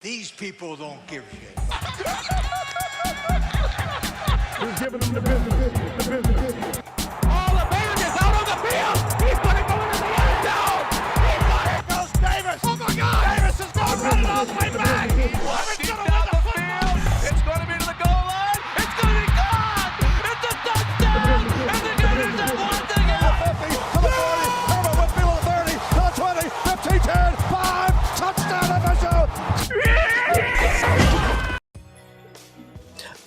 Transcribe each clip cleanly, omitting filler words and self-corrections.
These people don't give a shit. He's giving them the business. All the band is out on the field. He's going to go into the end zone. Here goes Davis. Oh my God! Davis is going running all the way back. Deep down the field. It's going to be to the goal line. It's going to be gone. It's a touchdown. And the Gators have won the game. To the 40, Herbert Whitfield to the 30, to the 20, 15, 10, 5, touchdown official.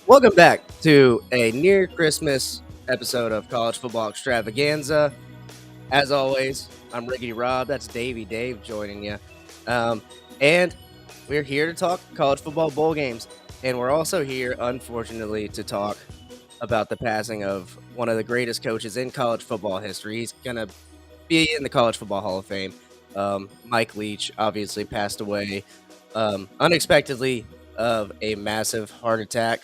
Welcome back to a near Christmas episode of College Football Extravaganza. As always, I'm Rickety Rob. That's Davey Dave joining you. And we're here to talk college football bowl games. And we're also here, unfortunately, to talk about the passing of one of the greatest coaches in college football history. He's going to be in the College Football Hall of Fame. Mike Leach obviously passed away unexpectedly of a massive heart attack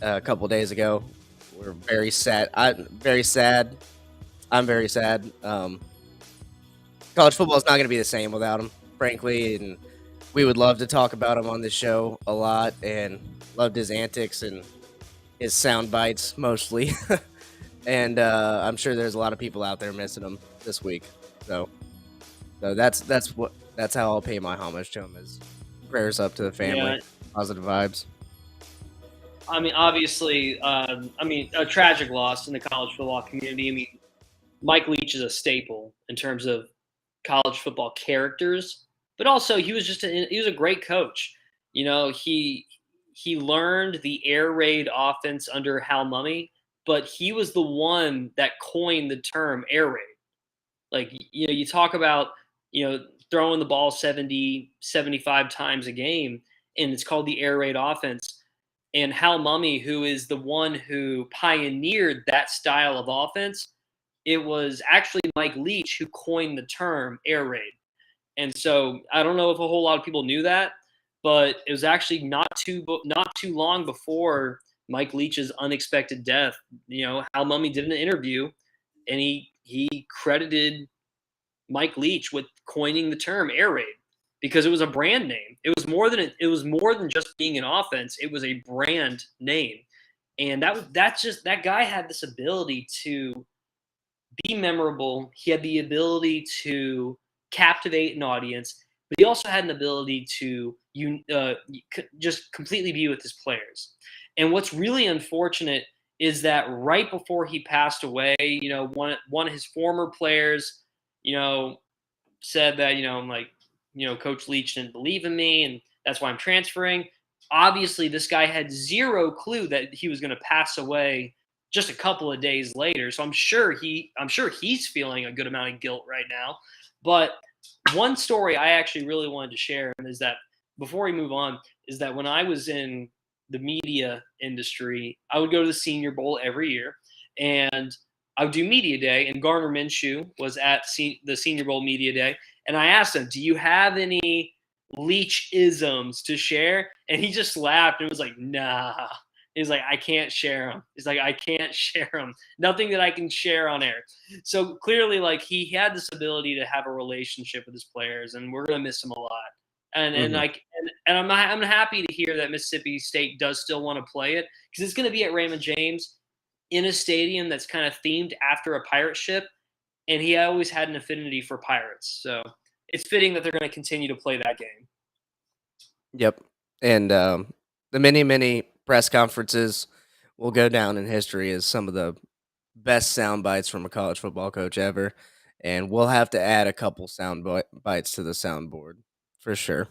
a couple days ago. We're very sad. I'm very sad. College football is not going to be the same without him, frankly, and we would love to talk about him on this show a lot, and loved his antics and his sound bites mostly. And I'm sure there's a lot of people out there missing him this week. So that's how I'll pay my homage to him, is prayers up to the family, positive vibes. I mean, obviously, a tragic loss in the college football community. I mean, Mike Leach is a staple in terms of college football characters, but also he was a great coach. You know, he learned the air raid offense under Hal Mumme, but he was the one that coined the term air raid. Like, you know, you talk about, you know, throwing the ball 70, 75 times a game, and it's called the air raid offense. And Hal Mumme, who is the one who pioneered that style of offense, it was actually Mike Leach who coined the term air raid. And so I don't know if a whole lot of people knew that, but it was actually not too long before Mike Leach's unexpected death. You know, Hal Mumme did an interview, and he credited Mike Leach with coining the term air raid, because it was a brand name. It was more than just being an offense. It was a brand name. And that guy had this ability to be memorable. He had the ability to captivate an audience, but he also had an ability to just completely be with his players. And what's really unfortunate is that right before he passed away, you know, one of his former players, you know, said that, you know, like, you know, Coach Leach didn't believe in me, and that's why I'm transferring. Obviously, this guy had zero clue that he was going to pass away just a couple of days later. So I'm sure he's feeling a good amount of guilt right now. But one story I actually really wanted to share is that, before we move on, is that when I was in the media industry, I would go to the Senior Bowl every year, and I would do media day, and Garner Minshew was at the Senior Bowl media day. And I asked him, do you have any Leach-isms to share? And he just laughed and was like, nah. He's like, I can't share them. He's like, I can't share them. Nothing that I can share on air. So clearly, like, he had this ability to have a relationship with his players, and we're going to miss him a lot. And I'm happy to hear that Mississippi State does still want to play it, because it's going to be at Raymond James in a stadium that's kind of themed after a pirate ship. And he always had an affinity for pirates. So it's fitting that they're going to continue to play that game. Yep. And the many press conferences will go down in history as some of the best sound bites from a college football coach ever. And we'll have to add a couple sound bites to the soundboard for sure.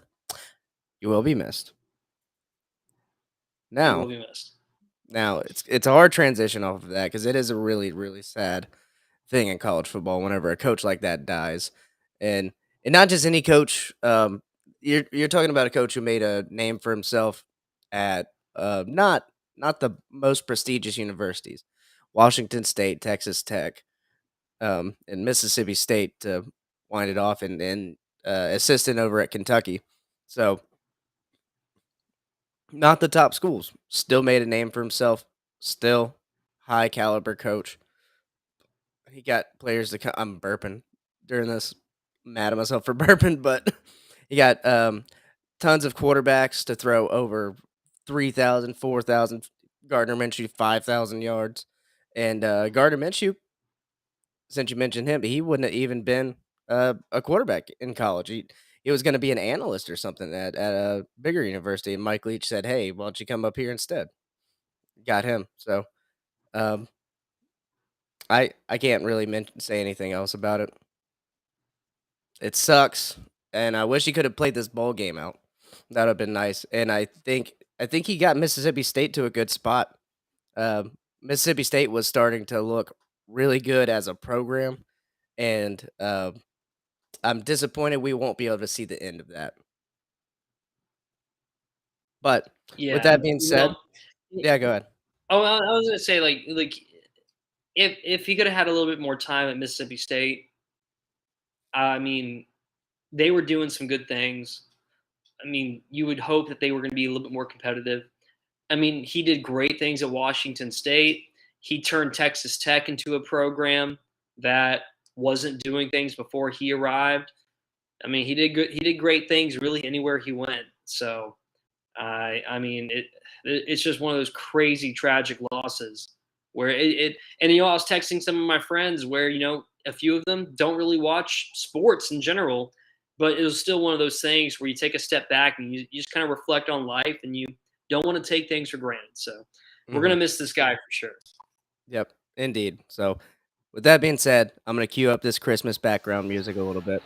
You will be missed. You will be missed. Now it's a hard transition off of that, because it is a really, really sad thing in college football whenever a coach like that dies. And not just any coach. You're talking about a coach who made a name for himself at not the most prestigious universities, Washington State, Texas Tech, and Mississippi State to wind it off, and assistant over at Kentucky. So not the top schools. Still made a name for himself. Still high caliber coach. He got players to come. I'm burping during this. Mad at myself for burping, but he got tons of quarterbacks to throw over 3,000, 4,000. Gardner Minshew 5,000 yards, and Gardner Minshew, since you mentioned him, he wouldn't have even been a quarterback in college. He was going to be an analyst or something at a bigger university. And Mike Leach said, "Hey, why don't you come up here instead?" Got him. So um, I can't really say anything else about it. It sucks, and I wish he could have played this bowl game out. That would have been nice. And I think he got Mississippi State to a good spot. Mississippi State was starting to look really good as a program, and I'm disappointed we won't be able to see the end of that. But with Yeah, that being you said, know. yeah, go ahead. Oh, I was gonna say like if he could have had a little bit more time at Mississippi State, I mean, they were doing some good things. I mean, you would hope that they were going to be a little bit more competitive. I mean, he did great things at Washington State. He turned Texas Tech into a program that wasn't doing things before he arrived. I mean, he did good. He did great things really anywhere he went. So, I mean, it's just one of those crazy tragic losses where it and I was texting some of my friends where a few of them don't really watch sports in general, but it was still one of those things where you take a step back and you just kind of reflect on life and you don't want to take things for granted. So we're Mhm. gonna miss this guy for sure. Yep, indeed. So with that being said, I'm gonna cue up this Christmas background music a little bit,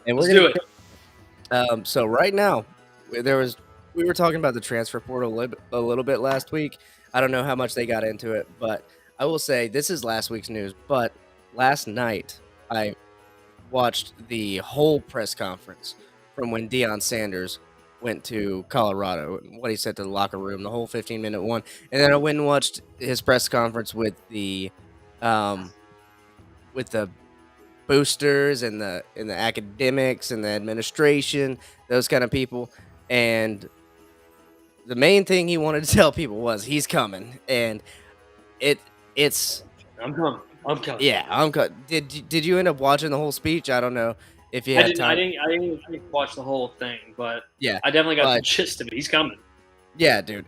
and we're Let's gonna do get. it. So right now, there was we were talking about the transfer portal a little bit last week. I don't know how much they got into it, but I will say this is last week's news. But last night, I watched the whole press conference from when Deion Sanders went to Colorado and what he said to the locker room, the whole 15-minute one. And then I went and watched his press conference um with the boosters and the academics and the administration, those kind of people. And the main thing he wanted to tell people was he's coming. And it's I'm coming. I'm coming. yeah, did you end up watching the whole speech? I don't know if you I had didn't. I time. didn't. I didn't watch the whole thing, but Yeah, I definitely got the but gist of it. He's coming. yeah, dude.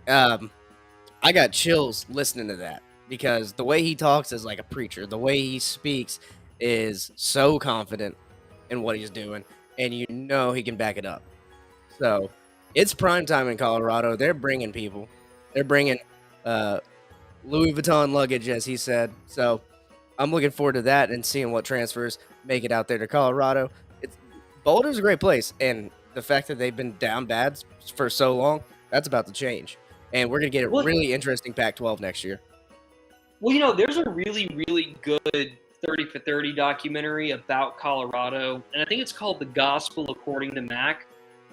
I got chills listening to that because the way he talks is like a preacher. The way he speaks is so confident in what he's doing, and he can back it up. So it's prime time in Colorado. They're bringing people. They're bringing uh, Louis Vuitton luggage, as he said. So I'm looking forward to that and seeing what transfers make it out there to Colorado. It's Boulder's a great place, and the fact that they've been down bad for so long, that's about to change. And we're gonna get a Well, really interesting Pac-12 next year. there's a really, really good 30 for 30 documentary about Colorado, and I think it's called The Gospel According to Mac.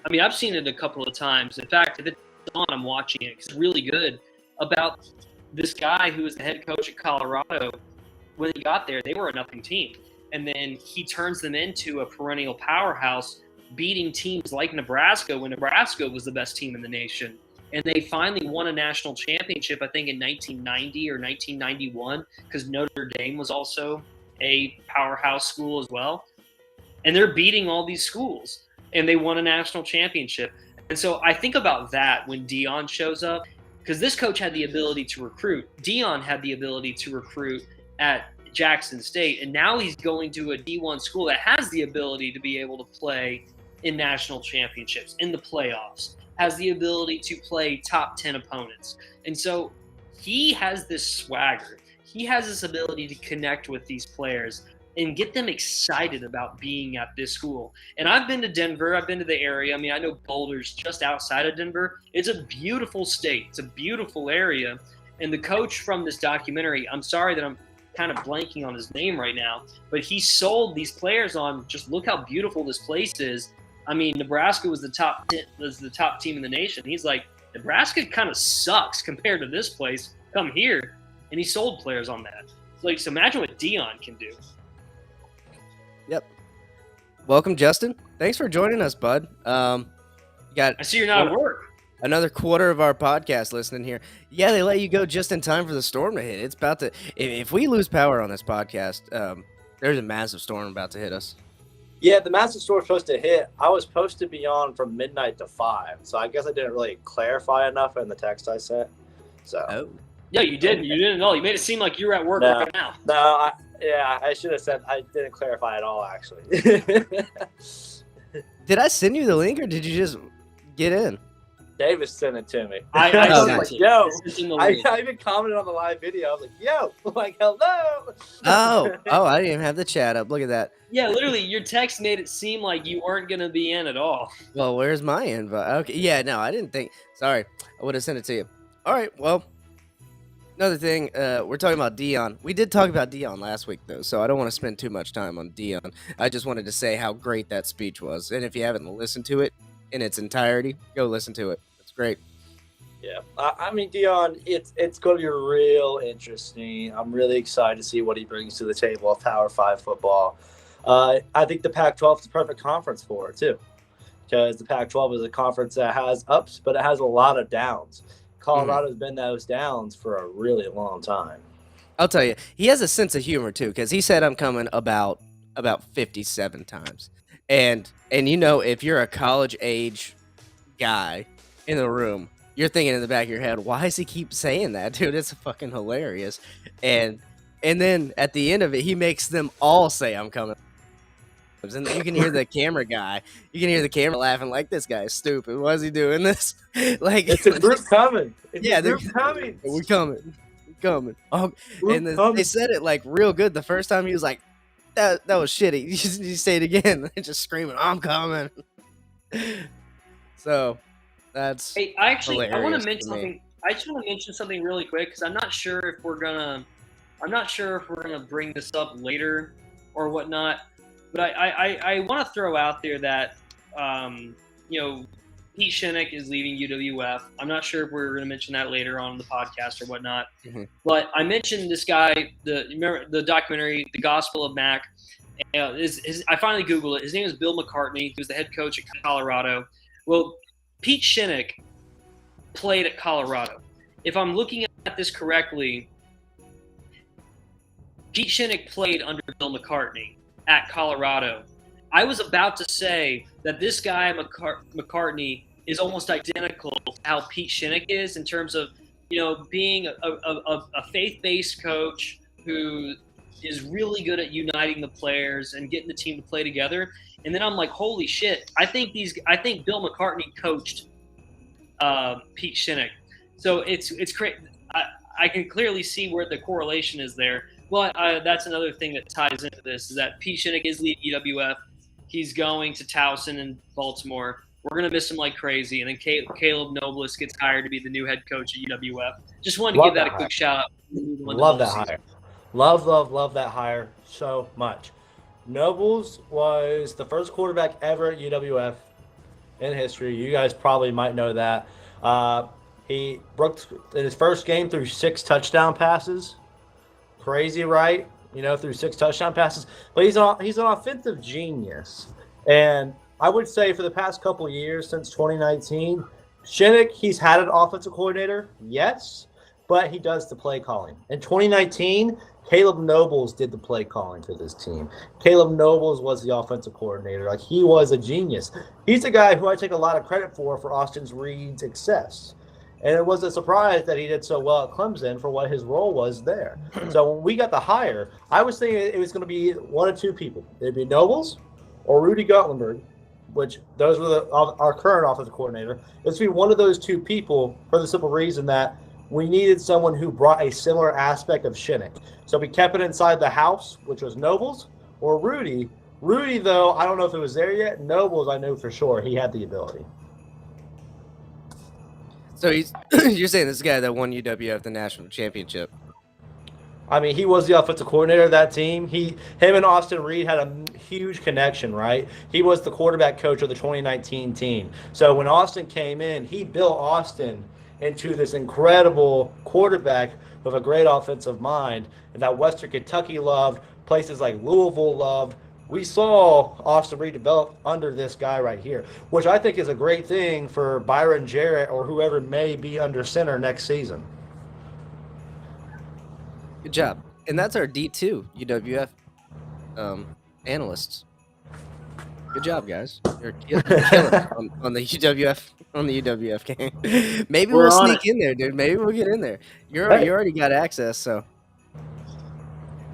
I mean, I've seen it a couple of times. In fact, if it's on, I'm watching it because it's really good about this guy who was the head coach at Colorado. When he got there, they were a nothing team. And then he turns them into a perennial powerhouse, beating teams like Nebraska when Nebraska was the best team in the nation. And they finally won a national championship, I think, in 1990 or 1991, because Notre Dame was also a powerhouse school as well. And they're beating all these schools, and they won a national championship. And so I think about that when Deion shows up, because this coach had the ability to recruit. Deion had the ability to recruit at Jackson State, and now he's going to a D1 school that has the ability to be able to play in national championships, in the playoffs, has the ability to play top 10 opponents. And so he has this swagger. He has this ability to connect with these players and get them excited about being at this school. And I've been to Denver. I've been to the area. I mean, I know Boulder's just outside of Denver. It's a beautiful state. It's a beautiful area. And the coach from this documentary, I'm sorry that I'm kind of blanking on his name right now, but he sold these players on just look how beautiful this place is. I mean, Nebraska was the top team in the nation. He's like, Nebraska kind of sucks compared to this place. Come here, and he sold players on that. So imagine what Deion can do. Yep. Welcome, Justin. Thanks for joining us, bud. You got I see you're not at work. another quarter of our podcast listening here. Yeah, they let you go just in time for the storm to hit. It's about to. If we lose power on this podcast, there's a massive storm about to hit us. Yeah, the massive store was supposed to hit. I was supposed to be on from midnight to 5, so I guess I didn't really clarify enough in the text I sent. So Oh, Yeah, you didn't. You didn't know. You made it seem like you were at work No. right now. no, I should have said I didn't clarify at all. Actually, did I send you the link or did you just get in? Davis sent it to me. I Oh, was sent like, it. yo, I sent him the I link. even commented on the live video. I was like, yo, I'm like, hello. Oh, I didn't even have the chat up. Look at that. Yeah, literally, your text made it seem like you weren't gonna be in at all. Well, where's my invite? Okay, yeah, no, I didn't think. Sorry, I would have sent it to you. All right, well, another thing, we're talking about Dion. We did talk about Dion last week, though, so I don't want to spend too much time on Dion. I just wanted to say how great that speech was, and if you haven't listened to it in its entirety, go listen to it. It's great. Yeah, I mean, Dion, it's going to be real interesting. I'm really excited to see what he brings to the table of Power 5 football. I think the Pac-12 is the perfect conference for it, too, because the Pac-12 is a conference that has ups, but it has a lot of downs. Colorado's been those downs for a really long time. I'll tell you, he has a sense of humor, too, because he said I'm coming about 57 times. And you know, if you're a college-age guy in the room, you're thinking in the back of your head, why does he keep saying that, dude? It's fucking hilarious. And then at the end of it, he makes them all say I'm coming. And you can hear the camera guy. You can hear the camera laughing like, this guy is stupid. Why is he doing this? Like, It's a group coming. Yeah, they're coming. We're coming. We're coming. Oh, Group and coming. they said it like real good. The first time he was like, that was shitty. You say it again. They're just screaming, I'm coming. So that's Hey, I want hilarious to mention to me. something. I just want to mention something really quick because I'm not sure if we're gonna bring this up later or whatnot. But I want to throw out there that you know, Pete Shinnick is leaving UWF. I'm not sure if we're going to mention that later on in the podcast or whatnot. Mhm. But I mentioned this guy. Remember the documentary, The Gospel of Mac. I finally Googled it. His name is Bill McCartney. He was the head coach at Colorado. Well, Pete Shinnick played at Colorado. If I'm looking at this correctly, Pete Shinnick played under Bill McCartney at Colorado. I was about to say that this guy McCartney is almost identical to how Pete Shinnick is in terms of, you know, being a faith-based coach who is really good at uniting the players and getting the team to play together. And then I'm like, holy shit! I think Bill McCartney coached Pete Shinnick. So it's great. I can clearly see where the correlation is there. Well, that's another thing that ties into this is that Pete Shinnick is leaving UWF. He's going to Towson in Baltimore. We're going to miss him like crazy. And then Caleb Nobles gets hired to be the new head coach at UWF. Just wanted to give that a quick shout out. Love that hire. Love that hire so much. Nobles was the first quarterback ever at UWF in history. You guys probably might know that. He broke in his first game through 6 touchdown passes. Crazy, right? You know, through 6 touchdown passes. But he's an offensive genius. And I would say for the past couple of years, since 2019, Shinnick, he's had an offensive coordinator, yes, but he does the play calling. In 2019, Caleb Nobles did the play calling for this team. Caleb Nobles was the offensive coordinator. Like, he was a genius. He's a guy who I take a lot of credit for Austin Reed's success. And it was a surprise that he did so well at Clemson for what his role was there. So when we got the hire, I was thinking it was going to be one of two people. It'd be Nobles or Rudy Guttenberg, which those were our current offensive coordinator. It's be one of those two people for the simple reason that we needed someone who brought a similar aspect of Shinnick. So we kept it inside the house, which was Nobles or Rudy. Rudy, though, I don't know if it was there yet. Nobles, I know for sure he had the ability. So you're saying this guy that won UWF the national championship? I mean, he was the offensive coordinator of that team. Him and Austin Reed had a huge connection, right? He was the quarterback coach of the 2019 team. So when Austin came in, he built Austin into this incredible quarterback with a great offensive mind that Western Kentucky loved, places like Louisville loved. We saw Austin Reed develop under this guy right here, which I think is a great thing for Byron Jarrett or whoever may be under center next season. Good job. And that's our D2 UWF analysts. Good job, guys. You're killing it on the UWF game. Maybe We're we'll on sneak in there, dude. Maybe we'll get in there. You already got access, so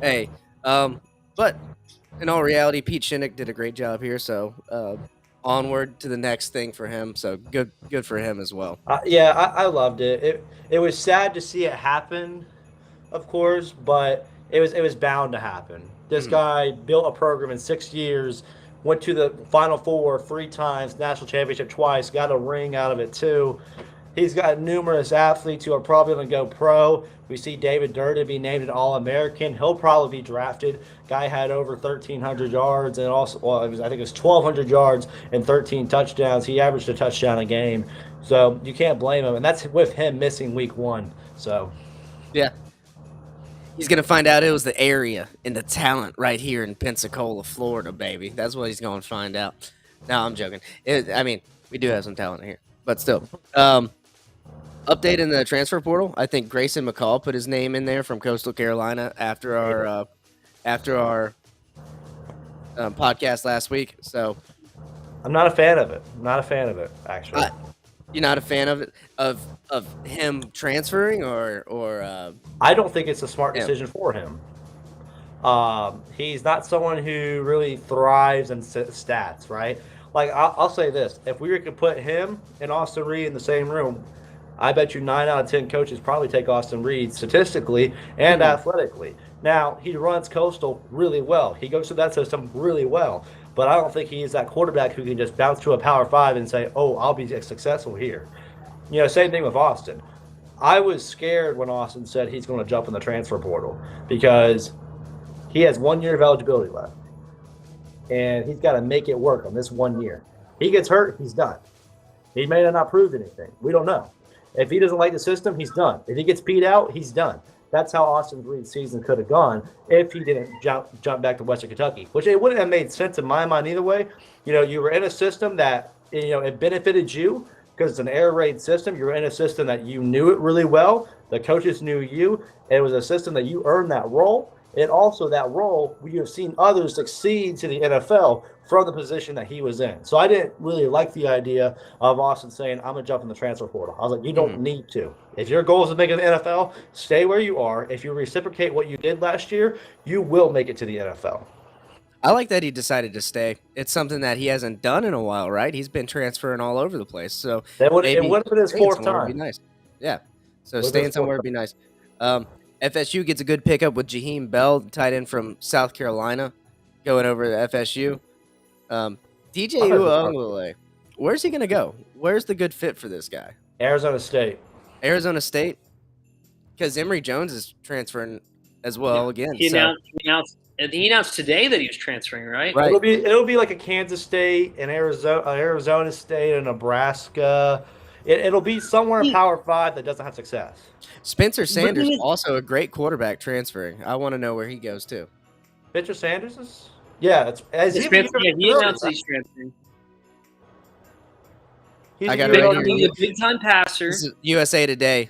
hey. But in all reality, Pete Shinnick did a great job here. So onward to the next thing for him. So good for him as well. Yeah, I loved it. It was sad to see it happen, of course, but it was bound to happen. This guy built a program in 6 years, went to the Final Four 3 times, national championship twice, got a ring out of it too. He's got numerous athletes who are probably going to go pro. We see David Durden be named an All-American. He'll probably be drafted. Guy had over 1,300 yards and also, I think it was 1,200 yards and 13 touchdowns. He averaged a touchdown a game. So you can't blame him. And that's with him missing week 1. So, yeah. He's going to find out it was the area and the talent right here in Pensacola, Florida, baby. That's what he's going to find out. No, I'm joking. We do have some talent here. But still. Update in the transfer portal. I think Grayson McCall put his name in there from Coastal Carolina after our podcast last week. So I'm not a fan of it. Actually. You're not a fan of it of him transferring or I don't think it's a smart decision for him. He's not someone who really thrives in stats, right? Like I'll say this: if we were to put him and Austin Reed in the same room, I bet you 9 out of 10 coaches probably take Austin Reed statistically and athletically. Now, he runs Coastal really well. He goes through that system really well. But I don't think he is that quarterback who can just bounce to a Power 5 and say, oh, I'll be successful here. Same thing with Austin. I was scared when Austin said he's going to jump in the transfer portal because he has 1 year of eligibility left. And he's got to make it work on this 1 year. He gets hurt, he's done. He may have not proved anything. We don't know. If he doesn't like the system, he's done. If he gets peed out, he's done. That's how Austin Reed's season could have gone if he didn't jump back to Western Kentucky, which it wouldn't have made sense in my mind either way. You were in a system that, it benefited you because it's an air raid system. You were in a system that you knew it really well. The coaches knew you. It was a system that you earned that role. And also that role, we have seen others succeed to the NFL from the position that he was in. So I didn't really like the idea of Austin saying, I'm going to jump in the transfer portal. I was like, you don't need to. If your goal is to make it to the NFL, stay where you are. If you reciprocate what you did last year, you will make it to the NFL. I like that he decided to stay. It's something that he hasn't done in a while, right? He's been transferring all over the place. So it would have been his 4th time. Be nice. Yeah. So staying somewhere would be nice. FSU gets a good pickup with Jaheim Bell, tight end from South Carolina, going over to FSU. DJ Uiagalelei, where's he going to go? Where's the good fit for this guy? Arizona State. Arizona State? Because Emory Jones is transferring as well again. He announced today that he was transferring, right? Right. It'll be like a Kansas State, an Arizona State, a Nebraska. It'll be somewhere in Power 5 that doesn't have success. Spencer Sanders, also a great quarterback transferring. I want to know where he goes to. Spencer Sanders is? Yeah. He announced he's transferring. I got it right here. A big-time passer. This is USA Today.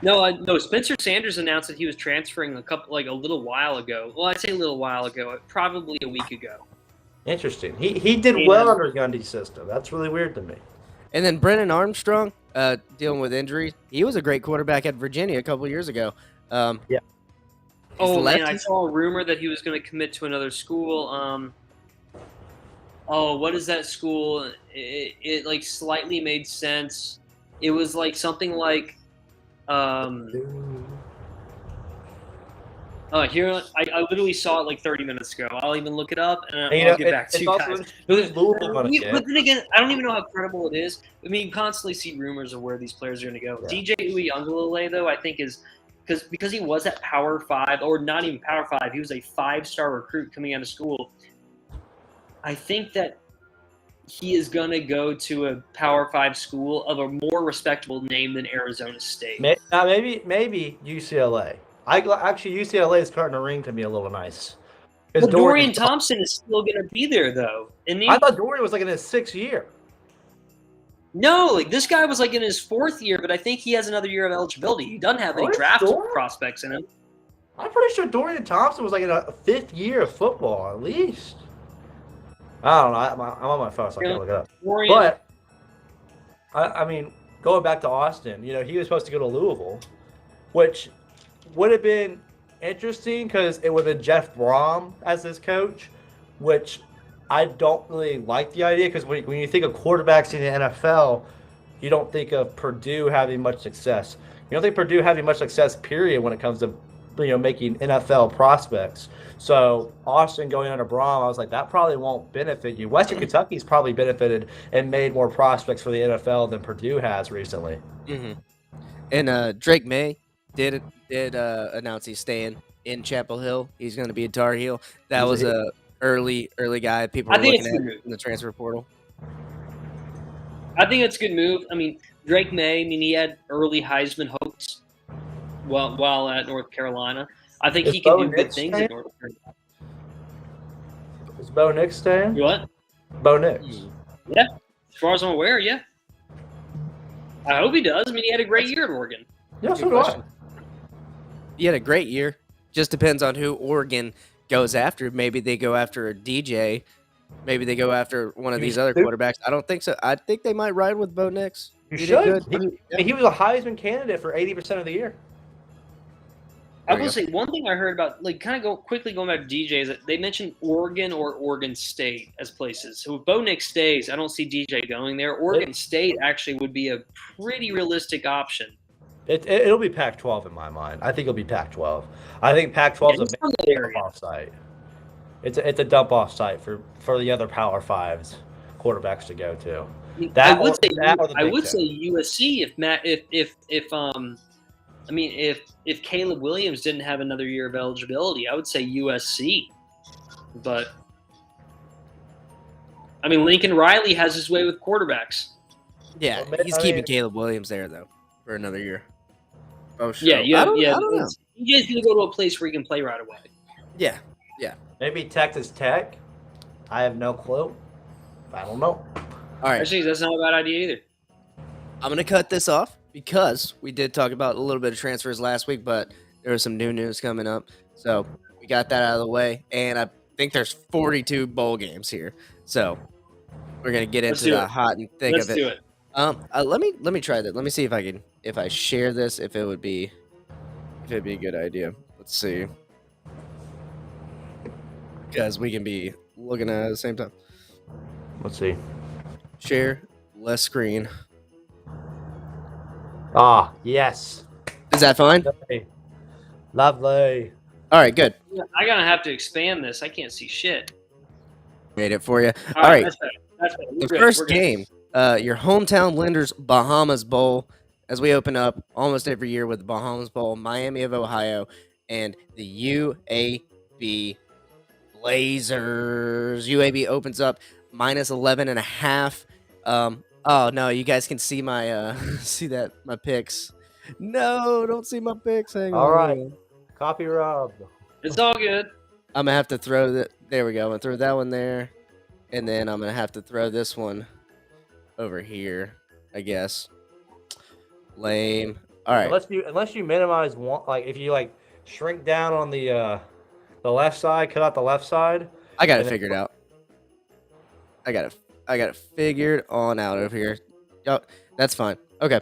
No, Spencer Sanders announced that he was transferring a little while ago. Well, I'd say a little while ago, probably a week ago. Interesting. He did well under Gundy's system. That's really weird to me. And then Brennan Armstrong, dealing with injuries. He was a great quarterback at Virginia a couple years ago. Yeah. Oh, man, I saw a rumor that he was going to commit to another school. What is that school? It like slightly made sense. It was like something like here I literally saw it like 30 minutes ago. I'll even look it up and I'll get back to you guys. But then again, I don't even know how credible it is. I mean, you constantly see rumors of where these players are going to go. Yeah. DJ Uiagalelei, though, I think is because he was at Power 5, or not even Power 5. He was a 5-star recruit coming out of school. I think that he is going to go to a Power 5 school of a more respectable name than Arizona State. Maybe UCLA. Actually, UCLA is starting to ring to me a little nice. Well, Dorian Thompson is still going to be there, though. I thought Dorian was like in his 6th year. No, like this guy was like in his 4th year, but I think he has another year of eligibility. He doesn't have any draft prospects in him. I'm pretty sure Dorian Thompson was like in a 5th year of football, at least. I don't know. I'm on my phone, so I can't look it up. Oregon, But I mean, going back to Austin, he was supposed to go to Louisville, which would have been interesting because it would have been Jeff Brom as his coach, which I don't really like the idea because when you think of quarterbacks in the NFL, you don't think of Purdue having much success. You don't think Purdue having much success, period, when it comes to making NFL prospects. So Austin going under Brom, I was like, that probably won't benefit you. Western Kentucky's probably benefited and made more prospects for the NFL than Purdue has recently. Mm-hmm. And Drake May did announce he's staying in Chapel Hill. He's going to be a Tar Heel. That was a early guy people were looking at in the transfer portal. I think it's a good move. I mean, Drake May, he had early Heisman hopes while at North Carolina. I think he can do good things at North Carolina. Is Bo Nix staying? What? Bo Nix. Yeah. As far as I'm aware, yeah. I hope he does. I mean, he had a great year at Oregon. Yeah, so do I. He had a great year. Just depends on who Oregon goes after. Maybe they go after a DJ. Maybe they go after one of these other quarterbacks. I don't think so. I think they might ride with Bo Nix. You should. He was a Heisman candidate for 80% of the year. I will say one thing I heard about, quickly going back to DJ, is that they mentioned Oregon or Oregon State as places. So if Bo Nix stays, I don't see DJ going there. Oregon State actually would be a pretty realistic option. It'll be Pac-12 in my mind. I think it'll be Pac-12. I think Pac-12 is a dump-off site. It's a dump-off site for the other Power Fives quarterbacks to go to. I would say USC if Caleb Williams didn't have another year of eligibility, I would say USC. But I mean, Lincoln Riley has his way with quarterbacks. Yeah, he's keeping Caleb Williams there though for another year. Oh, sure. Yeah, I don't know. He's gonna go to a place where he can play right away. Yeah. Maybe Texas Tech. I have no clue. I don't know. All right. Actually, that's not a bad idea either. I'm going to cut this off because we did talk about a little bit of transfers last week, but there was some new news coming up. So we got that out of the way. And I think there's 42 bowl games here. So we're going to get into the hot and thick of it. Let's do it. Let me try that. Let me see if I share this, if it'd be a good idea. Let's see. Because we can be looking at it at the same time. Let's see. Share, less screen. Ah, yes. Is that fine? Lovely. All right, good. I'm gonna have to expand this. I can't see shit. Made it for you. All right. That's better. The first game, your hometown Lenders Bahamas Bowl, as we open up almost every year with the Bahamas Bowl, Miami of Ohio, and the UAB Blazers. UAB opens up minus 11.5. Oh no, you guys can see my my picks. No, don't see my picks. Hang on. All right. Copy Rob. It's all good. I'm gonna have to throw that. There we go. I'm gonna throw that one there, and then I'm gonna have to throw this one over here. I guess. Lame. All right. Unless you minimize one, like if you shrink down on the left side, cut out the left side. I got it figured out. I got it figured on out over here. Oh, that's fine. Okay.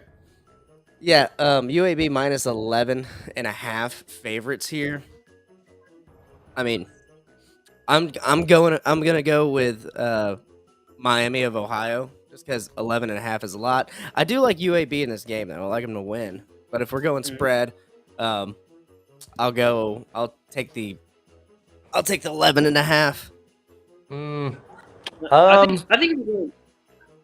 Yeah, UAB minus 11.5 favorites here. I mean, I'm gonna go with Miami of Ohio just because 11.5 is a lot. I do like UAB in this game though. I like them to win. But if we're going spread, I'll take the 11.5. I think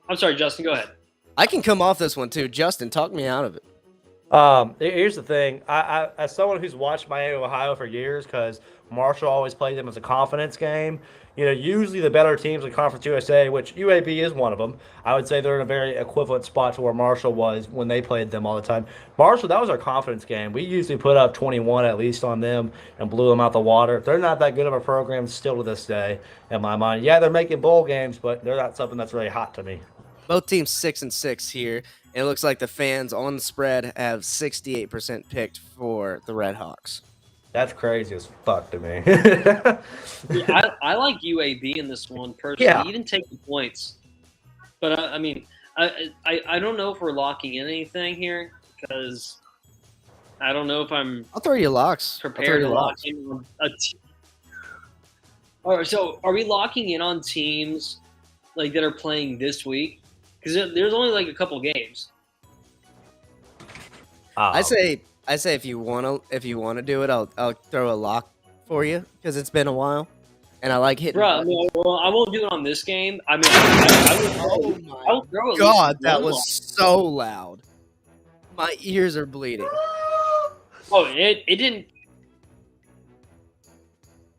I'm sorry, Justin. Go ahead. I can come off this one too. Justin, talk me out of it. Here's the thing. I as someone who's watched Miami, Ohio for years, because Marshall always played them as a confidence game. Usually the better teams in Conference USA, which UAB is one of them, I would say they're in a very equivalent spot to where Marshall was when they played them all the time. Marshall, that was our confidence game. We usually put up 21 at least on them and blew them out the water. They're not that good of a program still to this day, in my mind. Yeah, they're making bowl games, but they're not something that's really hot to me. Both teams 6-6 here. And it looks like the fans on the spread have 68% picked for the Red Hawks. That's crazy as fuck to me. Yeah, I like UAB in this one personally. Yeah. Even take the points, but I mean, I don't know if we're locking in anything here because I don't know if I'm I'll throw you locks. I'll throw prepared you to lock locks. in on a team. All right, so are we locking in on teams like that are playing this week? Because there's only like a couple games. I say if you wanna do it, I'll throw a lock for you because it's been a while, and I like hitting. Bro, I won't do it on this game. I mean, I will throw at God, least that one was lock. so loud. My ears are bleeding. Oh, it didn't.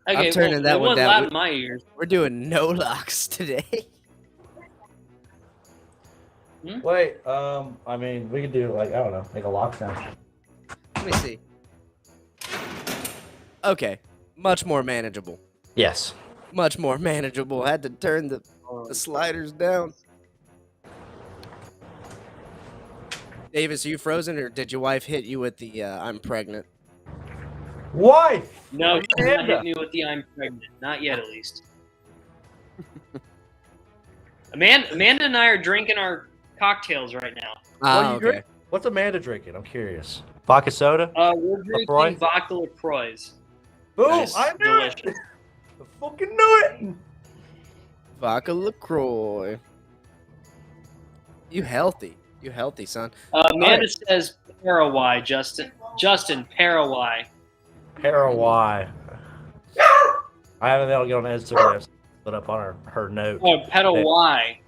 Okay, I'm turning that it one wasn't down. loud in my ears. We're doing no locks today. Wait, I mean, we could do like I don't know, make a lockdown. Let me see. Okay, much more manageable. Yes. Much more manageable. Had to turn the sliders down. Davis, are you frozen, or did your wife hit you with the "I'm pregnant"? Wife. No, she's not Amanda. hit me with the "I'm pregnant." Not yet, at least. Amanda and I are drinking our cocktails right now. What do you okay. drink? What's Amanda drinking? I'm curious. Vodka soda? We're drinking LaCroix? vodka LaCroix. Boom! Nice. I knew Delicious. it. I fucking knew it. Vodka LaCroix. You healthy, son. Amanda says Paraguay, Justin. Justin, Paraguay. Paraguay. I haven't been able to get on Instagram. Put up on her note. Oh, Paraguay.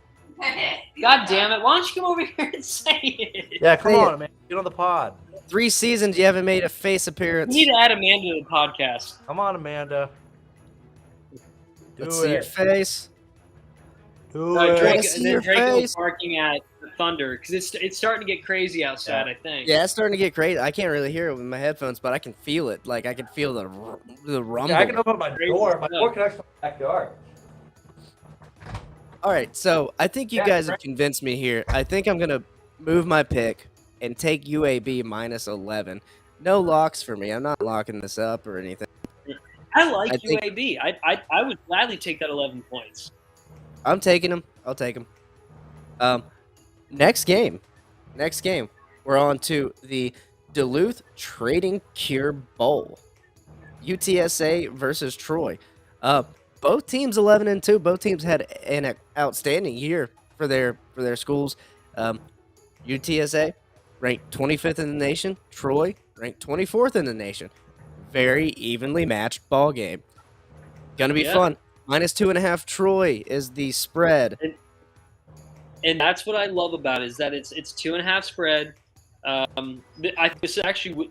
God damn it! Why don't you come over here and say it? Yeah, come Say on, man. Get on the pod. 3 seasons you haven't made a face appearance. We need to add Amanda to the podcast. Come on, Amanda. Let's Do see your it. face. Do Drake, it. see and then your Drake was face. barking at the thunder because it's starting to get crazy outside. Yeah. I think. Yeah, it's starting to get crazy. I can't really hear it with my headphones, but I can feel it. Like I can feel the rumble. Yeah, I can open up my door. My Crazy door connects to my backyard. All right, so I think you Yeah, guys have right. convinced me here. I think I'm gonna move my pick and take UAB minus 11. No locks for me. I'm not locking this up or anything. I like I think- UAB. I would gladly take that 11 points. I'm taking them. I'll take them. Next game. We're on to the Duluth Trading Cure Bowl. UTSA versus Troy. Both teams 11-2. Both teams had an outstanding year for their schools. UTSA ranked 25th in the nation. Troy ranked 24th in the nation. Very evenly matched ball game. Gonna be fun. -2.5 Troy is the spread. And that's what I love about it, is that it's 2.5 spread.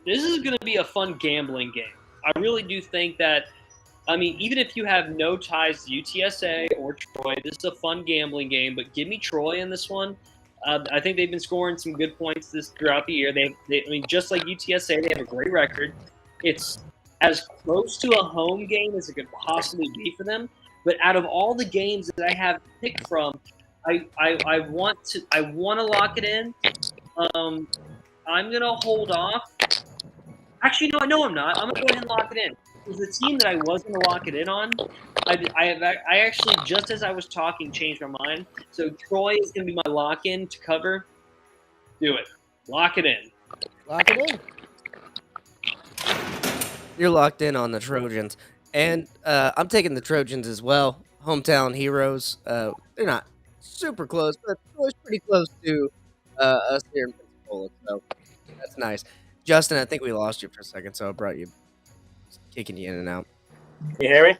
This is going to be a fun gambling game. I really do think that. I mean, even if you have no ties to UTSA or Troy, this is a fun gambling game. But give me Troy in this one. I think they've been scoring some good points throughout the year. I mean, just like UTSA, they have a great record. It's as close to a home game as it could possibly be for them. But out of all the games that I have picked from, I want to lock it in. I'm gonna hold off. Actually, no, I'm not. I'm gonna go ahead and lock it in. Because the team that I was gonna lock it in on, I actually, just as I was talking, changed my mind. So Troy is gonna be my lock in to cover. Do it. Lock it in. Lock it in. You're locked in on the Trojans. And I'm taking the Trojans as well. Hometown heroes. They're not super close, but it's pretty close to us here in Pensacola. So that's nice. Justin, I think we lost you for a second, so I brought you, kicking you in and out. Can you hear me?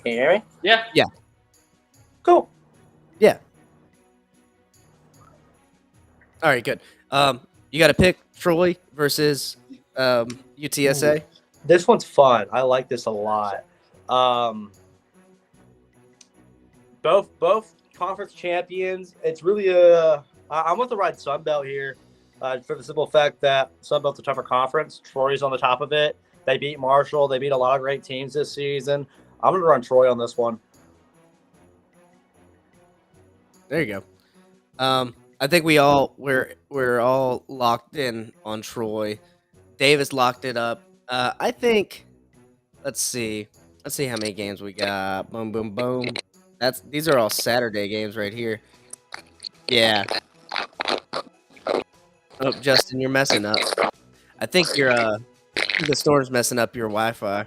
Can you hear me? Yeah. Yeah. Cool. Yeah. All right, good. You got to pick Troy versus UTSA. This one's fun. I like this a lot. Both conference champions. It's really I'm with the right Sunbelt here, for the simple fact that Sunbelt's a tougher conference. Troy's on the top of it. They beat Marshall. They beat a lot of great teams this season. I'm gonna run Troy on this one. There you go. I think we're all locked in on Troy. Davis locked it up. I think. Let's see. Let's see how many games we got. Boom, boom, boom. These are all Saturday games right here. Yeah. Oh, Justin, you're messing up. I think the storm's messing up your Wi-Fi.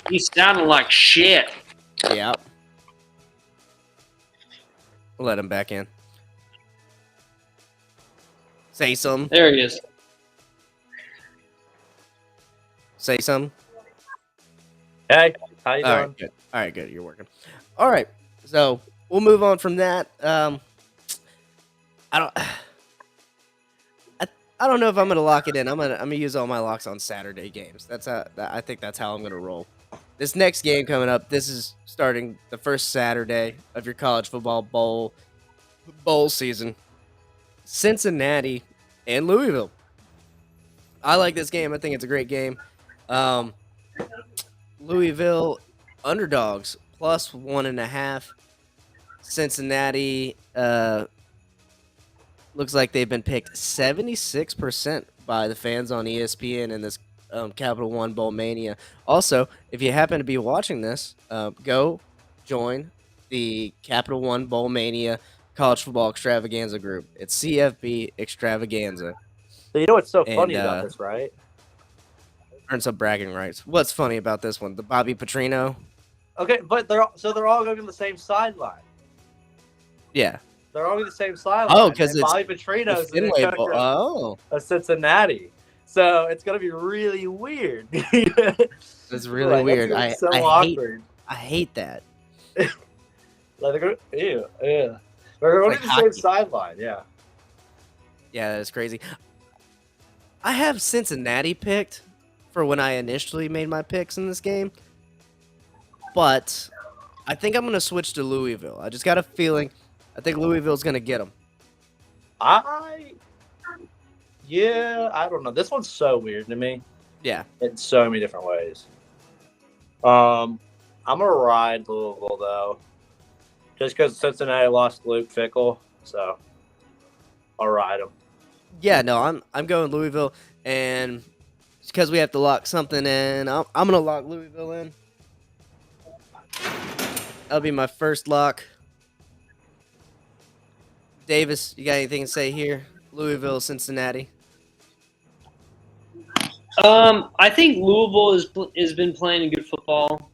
He's sounding like shit. Yeah. We'll let him back in. Say something. There he is. Say something. Hey, how you All doing? right, good. All right, good. You're working. All right. So we'll move on from that. I don't. I don't know if I'm gonna lock it in. I'm gonna use all my locks on Saturday games. I think that's how I'm gonna roll. This next game coming up. This is starting the first Saturday of your college football bowl season. Cincinnati and Louisville. I like this game. I think it's a great game. Louisville underdogs plus 1.5. Cincinnati looks like they've been picked 76% by the fans on ESPN in this Capital One Bowl Mania. Also, if you happen to be watching this, go join the Capital One Bowl Mania College Football Extravaganza group. It's CFB Extravaganza. So you know what's so funny And, about this, right? Earn some bragging rights. What's funny about this one? The Bobby Petrino. Okay, but they're all going to the same sideline. Yeah. They're all going to the same sideline. Oh, because and it's Bobby Petrino's the Fenway Bowl. Oh, of Cincinnati. So it's going to be really weird. it's really Like, weird. that's gonna be so I awkward. hate that. Like they're going, ew. They're going Like to the same sideline. Yeah. Yeah, that's crazy. I have Cincinnati picked for when I initially made my picks in this game, but I think I'm going to switch to Louisville. I just got a feeling. I think Louisville's going to get them. I don't know. This one's so weird to me Yeah. in so many different ways. I'm gonna ride Louisville though, just because Cincinnati lost Luke Fickle, so I'll ride them. Yeah, no, I'm going Louisville, and because we have to lock something in, I'm going to lock Louisville in. That'll be my first lock. Davis, you got anything to say here? Louisville, Cincinnati. I think Louisville has been playing good football.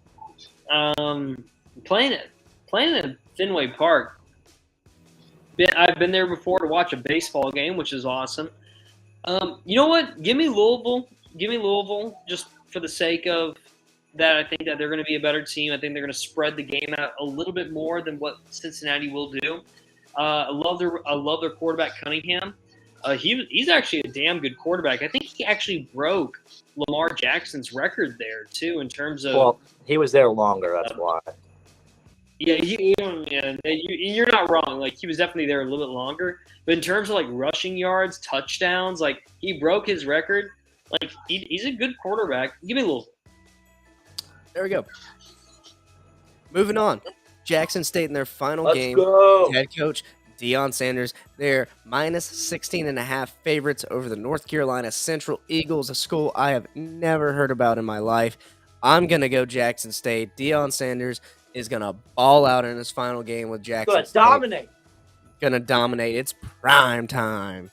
Playing at Fenway Park. I've been there before to watch a baseball game, which is awesome. You know what? Give me Louisville. Give me Louisville just for the sake of that. I think that they're going to be a better team. I think they're going to spread the game out a little bit more than what Cincinnati will do. I love their quarterback Cunningham. He's actually a damn good quarterback. I think he actually broke Lamar Jackson's record there too in terms of. Well, he was there longer. That's why. Yeah, you're not wrong. Like he was definitely there a little bit longer. But in terms of like rushing yards, touchdowns, like he broke his record. Like he's a good quarterback. Give me a little. There we go. Moving on. Jackson State in their final Let's game. go. Head coach Deion Sanders. They're minus 16.5 favorites over the North Carolina Central Eagles, a school I have never heard about in my life. I'm going to go Jackson State. Deion Sanders is going to ball out in his final game with Jackson State. Dominate. Going to dominate. It's prime time.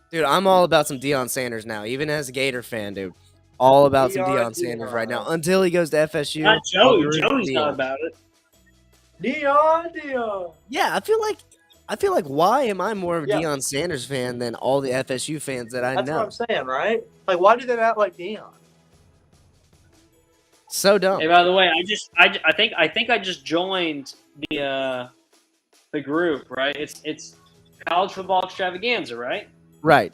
Dude, I'm all about some Deion Sanders now, even as a Gator fan, dude. All about some Deion Sanders right now until he goes to FSU. Not Joey. Joey's not about it. Deion. Yeah, I feel like why am I more of a Deion Sanders fan than all the FSU fans that I That's know? what I'm saying, right? Like, why do they not like Deion? So dumb. Hey, by the way, I think I just joined the group, right? It's college football extravaganza, right? Right.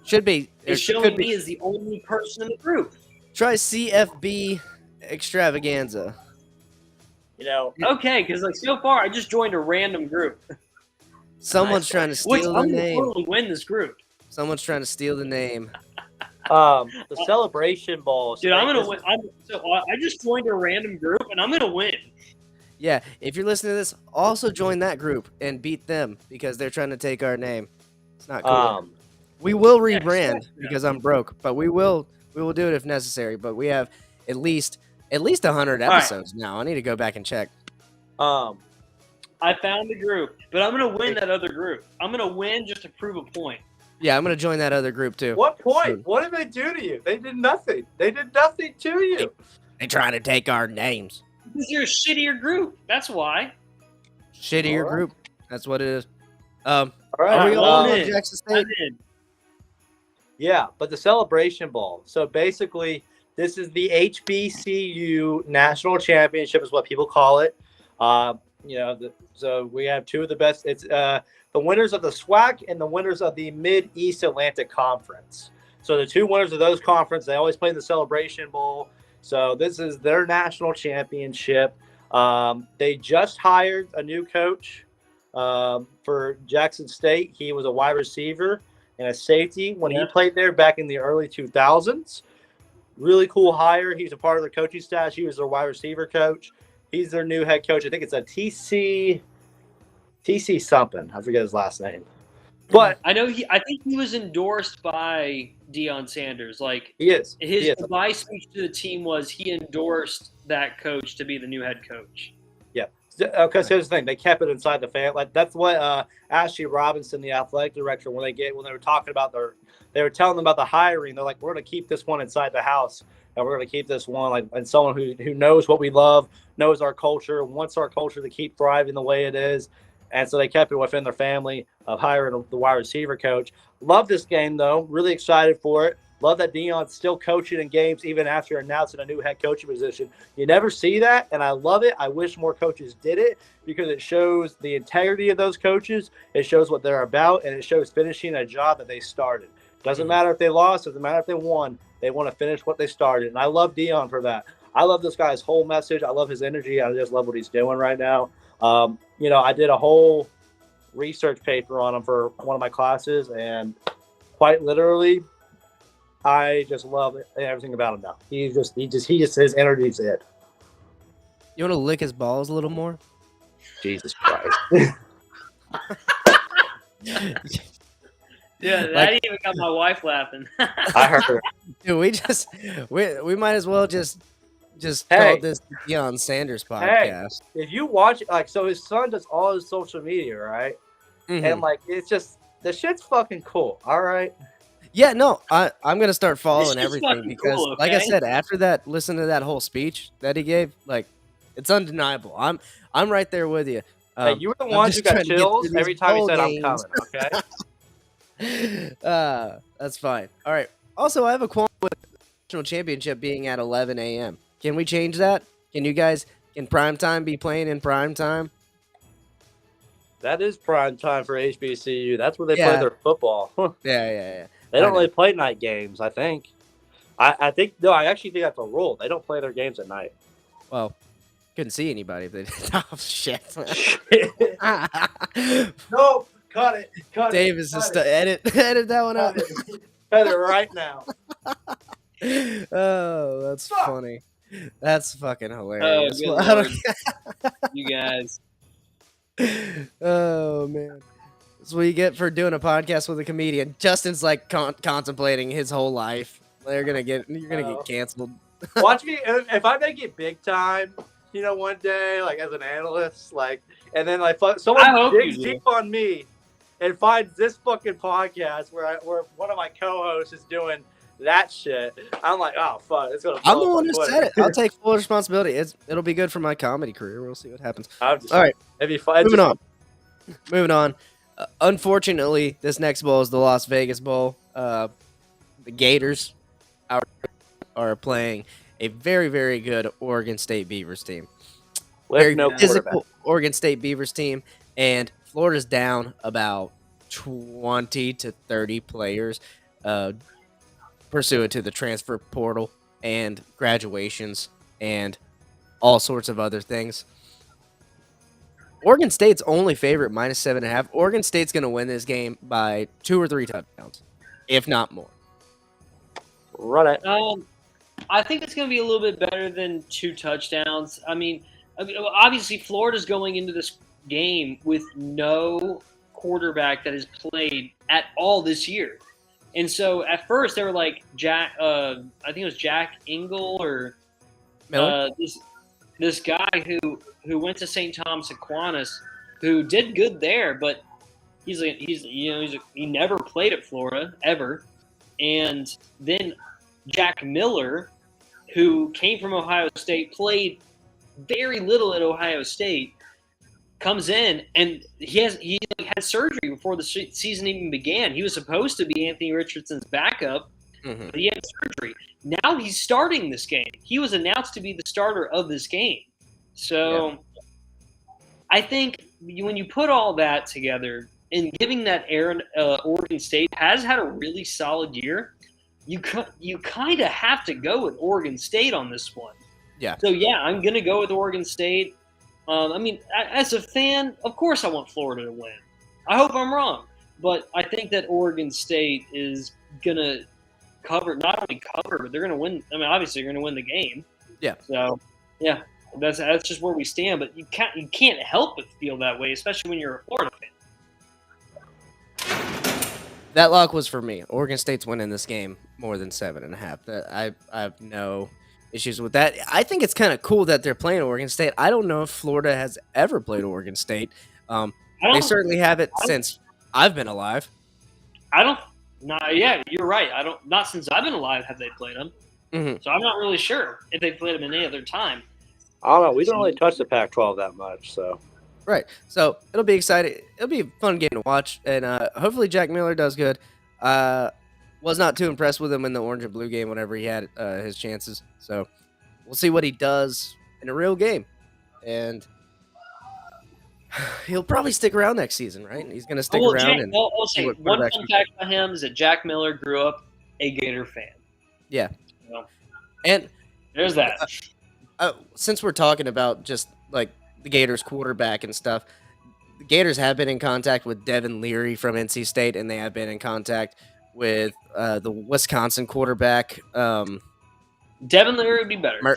Should be. It's showing me as the only person in the group. Try CFB extravaganza. You know, Okay, because like so far I just joined a random group. Someone's trying to Which steal the I'm gonna name. totally win this group. Someone's trying to steal the name. the Celebration Bowl. Dude, I'm gonna win. I just joined a random group and I'm gonna win. Yeah, if you're listening to this, also join that group and beat them because they're trying to take our name. It's not cool. We will rebrand because I'm broke, but we will We will do it if necessary. But we have at least 100 right. episodes now. I need to go back and check. I found the group, but I'm going to win that other group. I'm going to win just to prove a point. Yeah, I'm gonna join that other group too. What point? Soon. What did they do to you? They did nothing. They did nothing to you. They trying to take our names. Because you're a shittier group. That's why. Shittier All right. group. That's what it is. All Are right. we all I on did. Jackson I State? did. Yeah, but the Celebration Bowl. So basically, this is the HBCU National Championship, is what people call it. So we have two of the best. It's the winners of the SWAC and the winners of the Mid-East Atlantic Conference. So the two winners of those conferences, they always play in the Celebration Bowl. So this is their national championship. They just hired a new coach for Jackson State. He was a wide receiver and a safety when he played there back in the early 2000s. Really cool hire. He's a part of the coaching staff. He was their wide receiver coach. He's their new head coach. I think it's a TC something. I forget his last name. But I think he was endorsed by Deion Sanders. Like he is. his goodbye speech to the team was he endorsed that coach to be the new head coach. Yeah. Because here's the thing, they kept it inside the fan. Like that's what Ashley Robinson, the athletic director, when they were talking about they were telling them about the hiring. They're like, we're going to keep this one inside the house, and we're going to keep this one and someone who knows what we love, knows our culture, wants our culture to keep thriving the way it is. And so they kept it within their family of hiring the wide receiver coach. Love this game, though. Really excited for it. Love that Deion's still coaching in games even after announcing a new head coaching position. You never see that, and I love it. I wish more coaches did it because it shows the integrity of those coaches. It shows what they're about, and it shows finishing a job that they started. Doesn't matter if they lost. Doesn't matter if they won. They want to finish what they started, and I love Deion for that. I love this guy's whole message. I love his energy. I just love what he's doing right now. I did a whole research paper on him for one of my classes, and quite literally, I just love everything about him now. He just his energy's it. You want to lick his balls a little more? Jesus Christ. Yeah, that even got my wife laughing. I heard her. Dude, we might as well just Hey. call this the Deion Sanders podcast. If you watch so his son does all his social media, right? Mhm. And it's just the shit's fucking cool. All right. Yeah, no, I'm gonna start following This is everything fucking because, cool, like I okay? said, after that, listen to that whole speech that he gave. Like, it's undeniable. I'm right there with you. Hey, you were the I'm one just who got trying to get chills through these every time he bowl said, "I'm games. coming." Okay. That's fine. All right. Also, I have a qualm with the national championship being at 11 a.m. Can we change that? Can prime time be playing in prime time? That is prime time for HBCU. That's where they Yeah. play their football. Yeah. They don't I know. really play night games, I think. I actually think that's a rule. They don't play their games at night. Well, couldn't see anybody if they did. Oh, shit. No, cut it. Cut Davis it. is edit that one out. Cut it right now. Oh, that's Fuck. funny. That's fucking hilarious. good Well, I Lord. You guys. oh man, that's what you get for doing a podcast with a comedian. Justin's like contemplating his whole life. You're gonna get canceled. Watch me if I make it big time. One day, as an analyst, and then I someone hope digs you do. deep on me and finds this fucking podcast where one of my co-hosts is doing that shit. I'm like, oh fuck, it's gonna. I'm blow the up one on who Twitter. said it. I'll take full responsibility. It'll be good for my comedy career. We'll see what happens. All right. it'd be fun. Moving on. Unfortunately, this next bowl is the Las Vegas Bowl. The Gators are playing a very, very good Oregon State Beavers team. Very No physical Oregon State Beavers team, and Florida's down about 20 to 30 players pursuant to the transfer portal and graduations and all sorts of other things. Oregon State's only favorite, -7.5. Oregon State's going to win this game by 2 or 3 touchdowns, if not more. Run it. I think it's going to be a little bit better than 2 touchdowns. I mean, obviously, Florida's going into this game with no quarterback that has played at all this year. And so at first they were like Jack, I think it was Jack Engel or Miller? This guy who went to St. Thomas Aquinas, who did good there, but he never played at Florida ever. And then Jack Miller, who came from Ohio State, played very little at Ohio State, comes in and he had surgery before the season even began. He was supposed to be Anthony Richardson's backup, but he had surgery. Now he's starting this game. He was announced to be the starter of this game. So I think when you put all that together and giving that Oregon State has had a really solid year, you kind of have to go with Oregon State on this one. Yeah. So, I'm going to go with Oregon State. I mean, as a fan, of course I want Florida to win. I hope I'm wrong. But I think that Oregon State is going to not only cover, but they're going to win. I mean, obviously, they're going to win the game. Yeah. So, that's just where we stand. But you can't help but feel that way, especially when you're a Florida fan. That lock was for me. Oregon State's winning this game more than 7.5. I have no issues with that. I think it's kind of cool that they're playing Oregon State. I don't know if Florida has ever played Oregon State. They certainly haven't since I've been alive. You're right. Not since I've been alive have they played them. Mm-hmm. So I'm not really sure if they played them in any other time. I don't know. We don't really touch the Pac-12 that much, so. Right. So it'll be exciting. It'll be a fun game to watch, and hopefully Jack Miller does good. Was not too impressed with him in the orange and blue game whenever he had his chances. So we'll see what he does in a real game. And he'll probably stick around next season, right? He's going to stick around. I'll say one fun fact about him is that Jack Miller grew up a Gator fan. Yeah. And there's that. Since we're talking about just like the Gators quarterback and stuff, the Gators have been in contact with Devin Leary from NC State, and they have been in contact with the Wisconsin quarterback. Devin Leary would be better.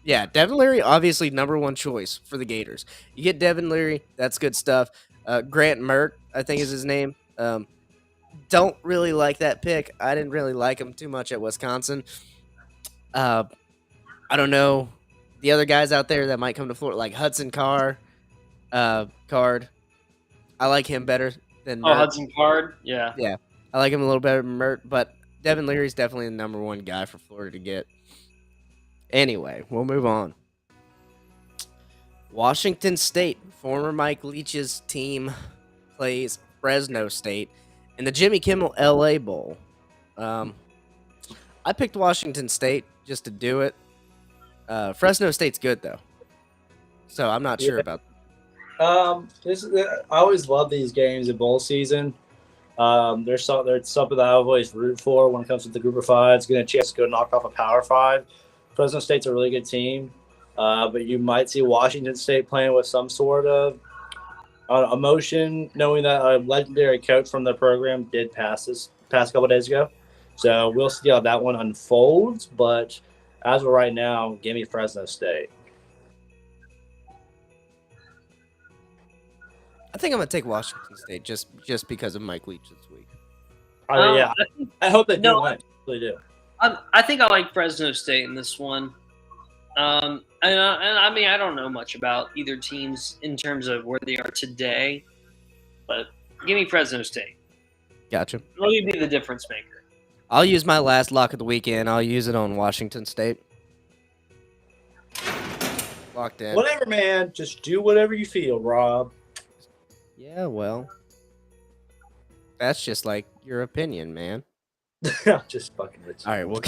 Devin Leary, obviously number one choice for the Gators. You get Devin Leary, that's good stuff. Grant Mert, I think is his name. Don't really like that pick. I didn't really like him too much at Wisconsin. I don't know the other guys out there that might come to Florida, like Hudson Card. I like him better than Mert. Hudson Card? Yeah. Yeah. I like him a little better than Mert, but Devin Leary's definitely the number one guy for Florida to get. Anyway, we'll move on. Washington State, former Mike Leach's team, plays Fresno State in the Jimmy Kimmel LA Bowl. I picked Washington State just to do it. Fresno State's good, though. So I'm not sure about I always love these games in bowl season. There's something that I always root for when it comes to the Group of Five. It's getting a chance to go knock off a Power Five. Fresno State's a really good team, but you might see Washington State playing with some sort of emotion, knowing that a legendary coach from the program did pass this past couple of days ago. So we'll see how that one unfolds. But as of right now, give me Fresno State. I think I'm gonna take Washington State just because of Mike Leach this week. I hope they do win. I really do. I think I like Fresno State in this one. And I mean, I don't know much about either teams in terms of where they are today, but give me Fresno State. Gotcha. Let me be the difference maker. I'll use my last lock of the weekend. I'll use it on Washington State. Locked in. Whatever, man. Just do whatever you feel, Rob. Yeah, well, that's just like your opinion, man. Just fucking with you. All right, well,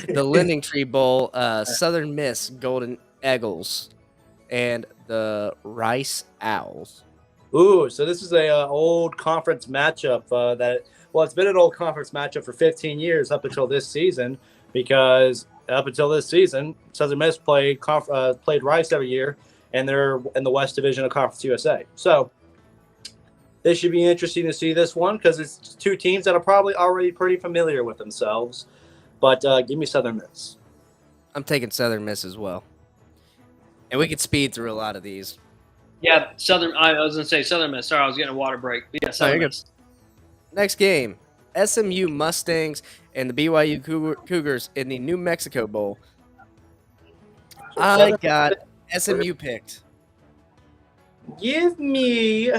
the Lending Tree Bowl, Southern Miss Golden Eagles, and the Rice Owls. Ooh, so this is a old conference matchup. It's been an old conference matchup for 15 years up until this season, because up until this season, Southern Miss played Rice every year, and they're in the West Division of Conference USA. So this should be interesting to see this one, because it's two teams that are probably already pretty familiar with themselves. But give me Southern Miss. I'm taking Southern Miss as well. And we could speed through a lot of these. Yeah, I was going to say Southern Miss. Sorry, I was getting a water break. But yeah, Southern Miss. Next game, SMU Mustangs and the BYU Cougars in the New Mexico Bowl. I got SMU picked. Give me,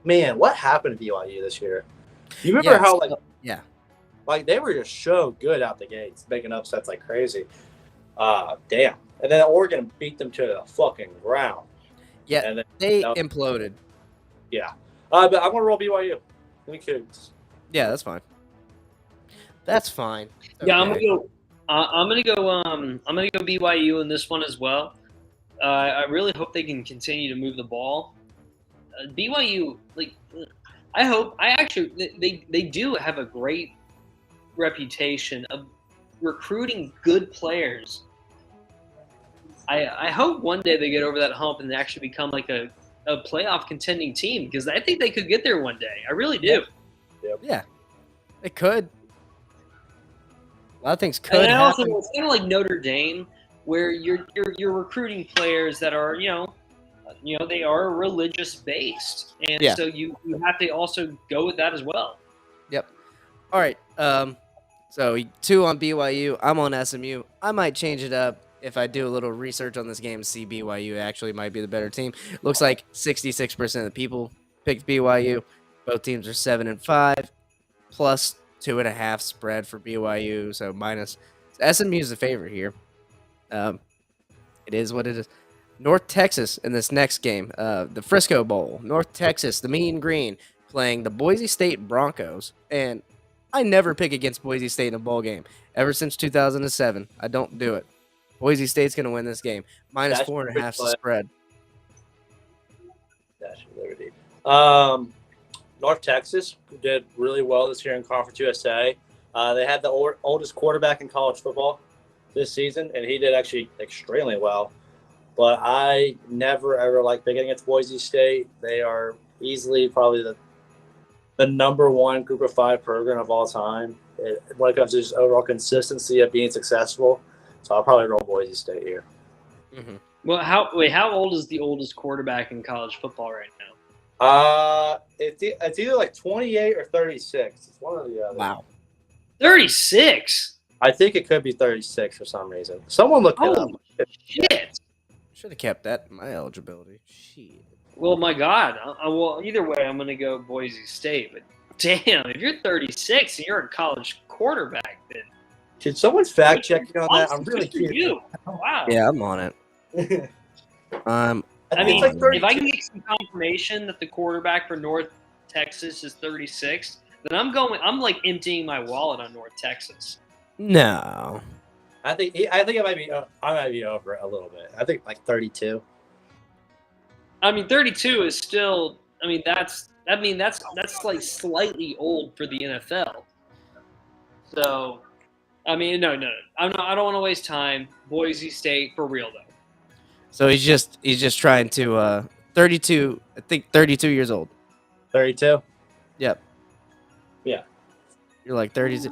man, what happened to BYU this year? You remember how like they were just so good out the gates, making upsets like crazy. Damn. And then Oregon beat them to the fucking ground. Yeah, and then, they imploded. Yeah. But I'm gonna roll BYU. Give me Cougs. Yeah, that's fine. That's fine. Okay. Yeah, I'm gonna go BYU in this one as well. I really hope they can continue to move the ball. BYU, they do have a great reputation of recruiting good players. I hope one day they get over that hump and they actually become like a playoff contending team, because I think they could get there one day. I really do. Yep. Yeah, they could. A lot of things could and also, happen. it's kind of like Notre Dame, where you're recruiting players that are they are religious based, and so you have to also go with that as well. Yep. All right. So 2 on BYU. I'm on SMU. I might change it up if I do a little research on this game. See, BYU actually might be the better team. Looks like 66% of the people picked BYU. Both teams are 7-5, plus 2.5 spread for BYU. So minus. SMU is the favorite here. It is what it is. North Texas in this next game, the Frisco Bowl. North Texas, the Mean Green, playing the Boise State Broncos. And I never pick against Boise State in a bowl game. Ever since 2007, I don't do it. Boise State's going to win this game. Minus 4.5 spread. Dash Liberty. North Texas did really well this year in Conference USA. They had the oldest quarterback in college football this season, and he did actually extremely well. But I never, ever like picking against Boise State. They are easily probably the number one Group of 5 program of all time when it comes to just overall consistency of being successful. So I'll probably roll Boise State here. Mm-hmm. Well, how old is the oldest quarterback in college football right now? It's either like 28 or 36. It's one or the other. Wow. 36? I think it could be 36 for some reason. Someone look it up. Shit. Should have kept that in my eligibility. Shit. Well, my God. Well, either way, I'm going to go Boise State. But damn, if you're 36 and you're a college quarterback, then should someone fact check you on that? I'm really curious. Wow. Yeah, I'm on it. I mean, like if I can get some confirmation that the quarterback for North Texas is 36, then I'm like emptying my wallet on North Texas. No. I think I might be over it a little bit. I think like 32. I mean, 32 is still. I mean, that's like slightly old for the NFL. So, I mean, no. I don't want to waste time. Boise State for real though. So he's just trying to 32. I think 32 years old. 32. Yep. Yeah. You're like 32.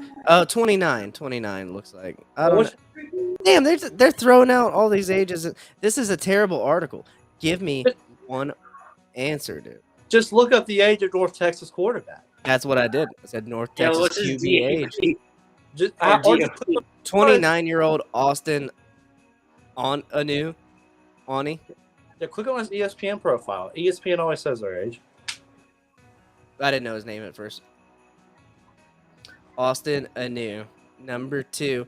29. 29 looks like. I don't know. Damn, they're throwing out all these ages. This is a terrible article. Give me one answer, dude. Just look up the age of North Texas quarterback. That's what I did. I said North Texas QB age. Just 29-year-old Austin Ani. Yeah, click on his ESPN profile. ESPN always says their age. I didn't know his name at first. Austin Anu, number 2.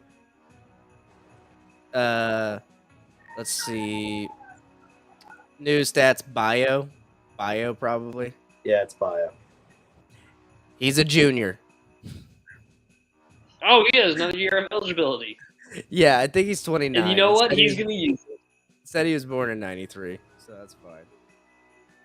Let's see. News stats bio probably. Yeah, it's bio. He's a junior. Oh, he has another year of eligibility. Yeah, I think he's 29. And you know what? He's going to use it. Said he was born in 93, so that's fine.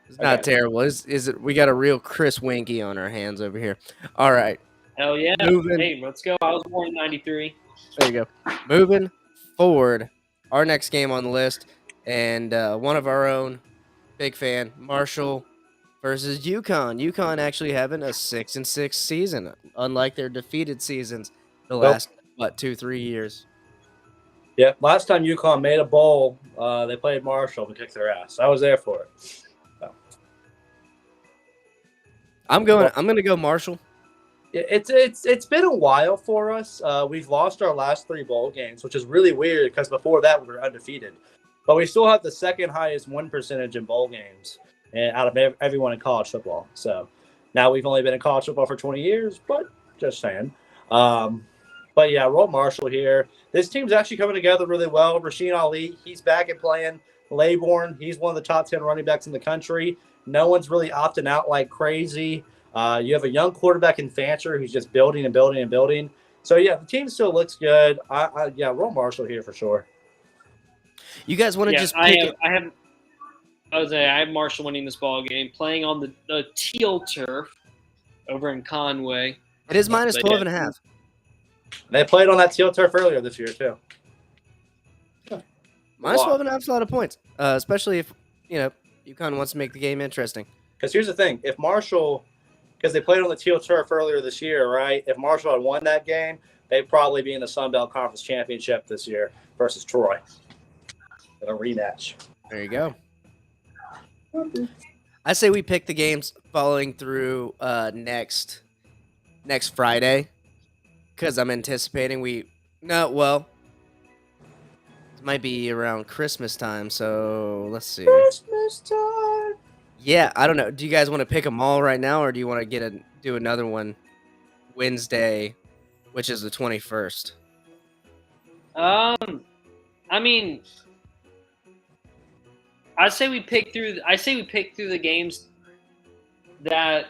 It's not terrible. Is it? We got a real Chris Winky on our hands over here. All right. Hell yeah. Moving. Hey, let's go. I was born in 93. There you go. Moving forward, our next game on the list, and one of our own, big fan, Marshall versus UConn. UConn actually having a 6-6 season, unlike their defeated seasons the last 2-3 years. Yeah, last time UConn made a bowl, they played Marshall and kicked their ass. I was there for it. So. I'm gonna go Marshall. It's been a while for us. We've lost our last 3 bowl games, which is really weird because before that we were undefeated. But we still have the second highest win percentage in bowl games out of everyone in college football. So now we've only been in college football for 20 years, but just saying. But yeah, Roll Marshall here. This team's actually coming together really well. Rasheen Ali, he's back and playing. Laybourne, he's one of the top 10 running backs in the country. No one's really opting out like crazy. You have a young quarterback in Fancher who's just building and building and building. So yeah, the team still looks good. Roll Marshall here for sure. You guys want to just pick I have Marshall winning this ball game, playing on the teal turf over in Conway. It is minus 12.5. They played on that teal turf earlier this year too. Minus 12.5 is a lot of points, especially if UConn wants to make the game interesting. Because here's the thing: if Marshall, because they played on the teal turf earlier this year, right? If Marshall had won that game, they'd probably be in the Sun Belt Conference Championship this year versus Troy in a rematch. There you go. I say we pick the games following through next Friday, because I'm anticipating it might be around Christmas time, so let's see. Christmas time. Yeah, I don't know. Do you guys want to pick them all right now, or do you want to do another one Wednesday, which is the 21st? I mean, I say we pick through the games that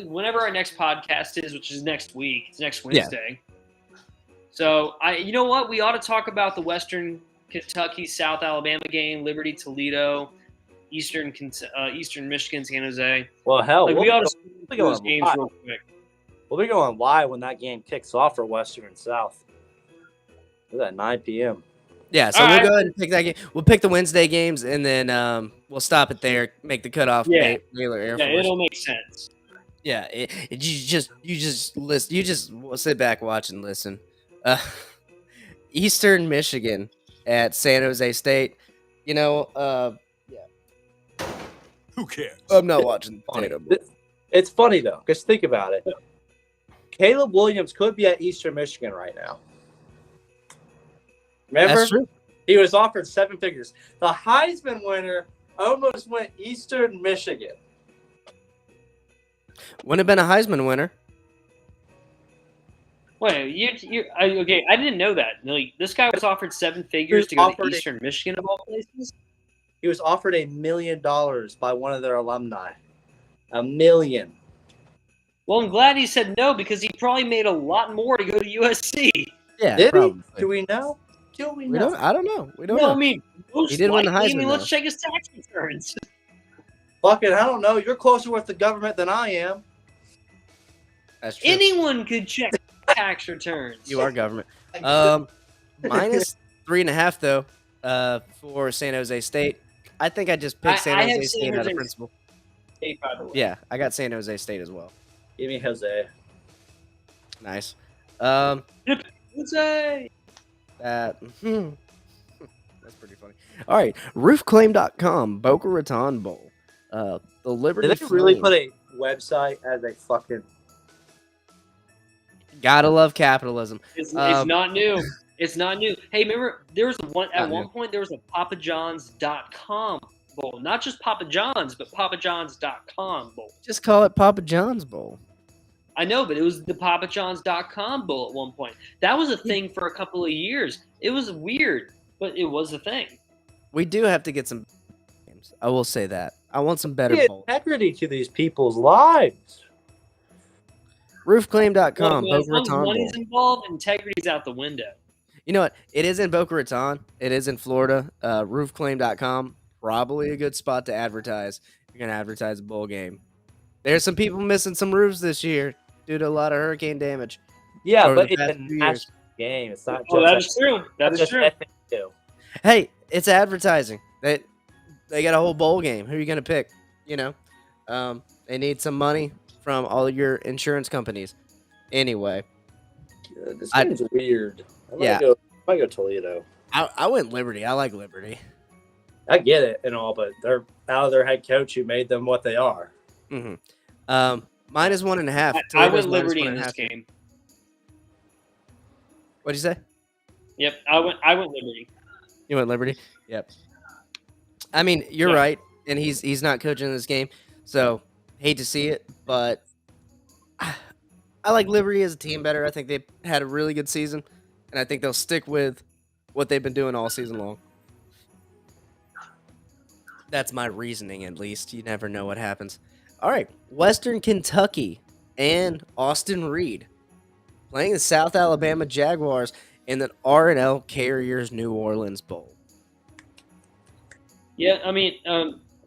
whenever our next podcast is, which is next week. It's next Wednesday. Yeah. So you know what? We ought to talk about the Western Kentucky, South Alabama game, Liberty, Toledo, Eastern Michigan, San Jose. Well, hell, we ought to see those games real quick. We'll be going live when that game kicks off for Western and South. It's at 9 p.m. Yeah, so we'll go ahead and pick that game. We'll pick the Wednesday games, and then we'll stop it there. Make the cutoff. Yeah, Baylor Air Force. It'll make sense. Yeah, you just listen. You just sit back, watch, and listen. Eastern Michigan at San Jose State. Yeah. Who cares? I'm not watching the Potato Bowl. It's funny though, because think about it. Caleb Williams could be at Eastern Michigan right now. Remember? That's true. He was offered 7 figures. The Heisman winner almost went Eastern Michigan. Wouldn't have been a Heisman winner. Wait, you okay? I didn't know that. No, this guy was offered 7 figures to go to Eastern Michigan of all places. He was offered $1 million by one of their alumni. $1 million. Well, I'm glad he said no, because he probably made a lot more to go to USC. Yeah, did probably. he? Do we know? I don't know. We don't know. I mean, he did win the Heisman. Let's check his tax returns. Fucking, I don't know. You're closer with the government than I am. That's true. Anyone could check tax returns. You are government. Minus 3.5 though. For San Jose State. I think I just picked San Jose State out of principle. State, by the way. Yeah, I got San Jose State as well. Give me Jose. Nice. Jose. That's pretty funny. All right, roofclaim.com, Boca Raton Bowl. The Liberty. Did they really put a website as a fucking? Gotta love capitalism. It's not new. It's not new. Hey, remember there was one point there was a papajohns.com bowl. Not just Papa John's, but papajohns.com bowl. Just call it Papa John's Bowl. I know, but it was the papajohns.com bowl at one point. That was a thing for a couple of years. It was weird, but it was a thing. We do have to get some games. I will say that. I want some better bowls. Integrity to these people's lives. Roofclaim.com, Well, Boca Raton Bowl. money's involved, integrity's out the window. You know what? It is in Boca Raton. It is in Florida. Roofclaim.com, probably a good spot to advertise. You're going to advertise a bowl game. There's some people missing some roofs this year due to a lot of hurricane damage. Yeah, but it's a national game. It's not just that is true. That is true. Hey, it's advertising. They got a whole bowl game. Who are you going to pick? They need some money from all your insurance companies. Anyway. This game's weird. I might go Toledo. I went Liberty. I like Liberty. I get it and all, but they're out of their head coach who made them what they are. Mm-hmm. Minus 1.5. I Toledo's went minus Liberty in 1.5 this here. game. What'd you say? Yep, I went Liberty. You went Liberty? Yep. I mean, you're Yeah. right, and he's not coaching this game, so hate to see it, but I like Liberty as a team better. I think they had a really good season, and I think they'll stick with what they've been doing all season long. That's my reasoning, at least. You never know what happens. All right, Western Kentucky and Austin Reed playing the South Alabama Jaguars in the R&L Carriers New Orleans Bowl. Yeah, I mean,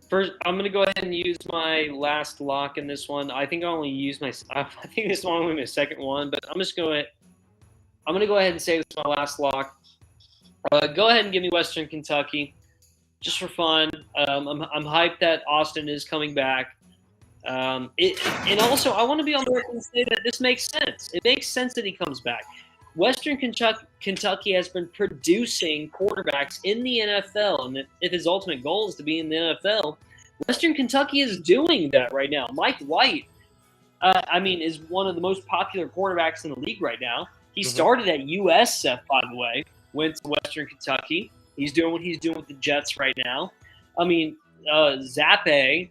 first I'm gonna go ahead and use my last lock in this one. I think I only used my. I think this is only my second one, but I'm gonna go ahead and say this is my last lock. Go ahead and give me Western Kentucky, just for fun. I'm hyped that Austin is coming back. And also I want to be on the record and say that this makes sense. It makes sense that he comes back. Western Kentucky has been producing quarterbacks in the NFL, and if his ultimate goal is to be in the NFL, Western Kentucky is doing that right now. Mike White, is one of the most popular quarterbacks in the league right now. He started at USF, by the way, went to Western Kentucky. He's doing what he's doing with the Jets right now. Zappe,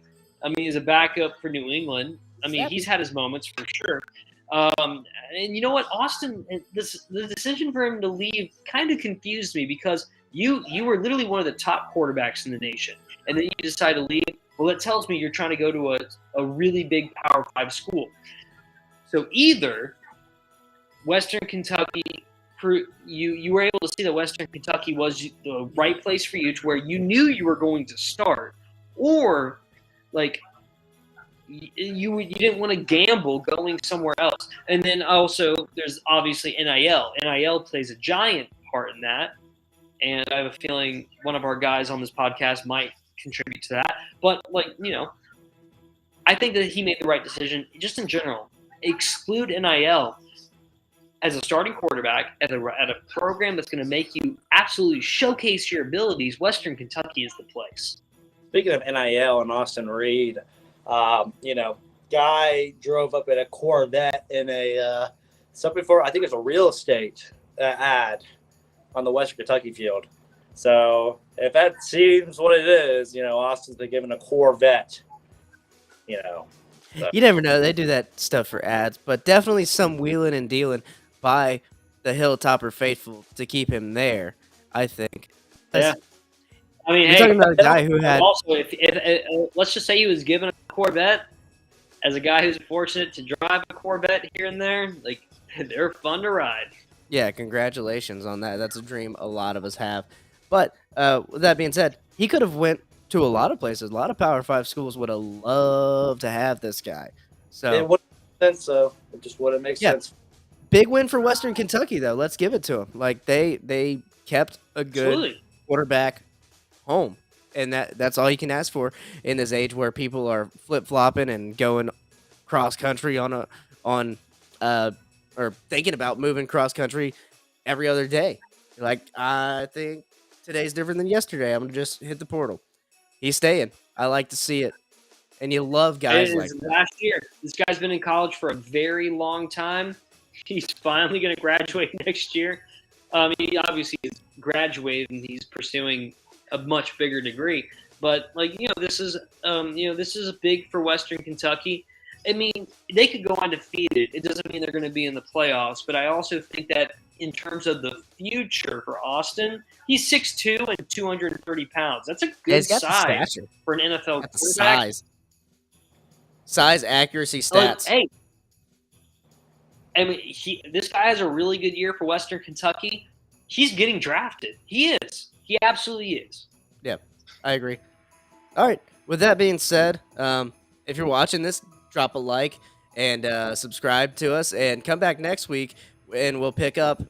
is a backup for New England. He's had his moments for sure. And you know what, Austin, the decision for him to leave kind of confused me because you were literally one of the top quarterbacks in the nation, and then you decide to leave. Well, that tells me you're trying to go to a really big Power 5 school. So either Western Kentucky, you were able to see that Western Kentucky was the right place for you to where you knew you were going to start, or like you didn't want to gamble going somewhere else. And then also there's obviously NIL. NIL plays a giant part in that. And I have a feeling one of our guys on this podcast might contribute to that. But I think that he made the right decision just in general. Exclude NIL as a starting quarterback at a program that's going to make you absolutely showcase your abilities. Western Kentucky is the place. Speaking of NIL and Austin Reed, guy drove up in a Corvette in something for, I think it's a real estate ad on the Western Kentucky field. So if that seems what it is, Austin's been given a Corvette, So. You never know. They do that stuff for ads, but definitely some wheeling and dealing by the Hilltopper faithful to keep him there, I think. Yeah. You're talking about a guy who had... Also, if let's just say he was given a Corvette, as a guy who's fortunate to drive a Corvette here and there, like, they're fun to ride. Yeah, congratulations on that. That's a dream a lot of us have. But with that being said, he could have went to a lot of places. A lot of Power 5 schools would have loved to have this guy. So it wouldn't make sense, so it just wouldn't make sense. Big win for Western Kentucky, though. Let's give it to them. Like, they kept a good quarterback home. And that's all you can ask for in this age where people are flip-flopping and going cross-country or thinking about moving cross-country every other day. You're like, I think today's different than yesterday. I'm going to just hit the portal. He's staying. I like to see it. And you love guys like that. Last year, this guy's been in college for a very long time. He's finally going to graduate next year. He obviously is graduated and he's pursuing a much bigger degree, but this is big for Western Kentucky. They could go undefeated. It doesn't mean they're going to be in the playoffs, but I also think that in terms of the future for Austin, he's 6'2" and 230 pounds. That's a good size for an NFL quarterback. Size, accuracy, stats. This guy has a really good year for Western Kentucky. He's getting drafted. He is. He absolutely is. Yeah, I agree. All right. With that being said, if you're watching this, drop a like and subscribe to us, and come back next week, and we'll pick up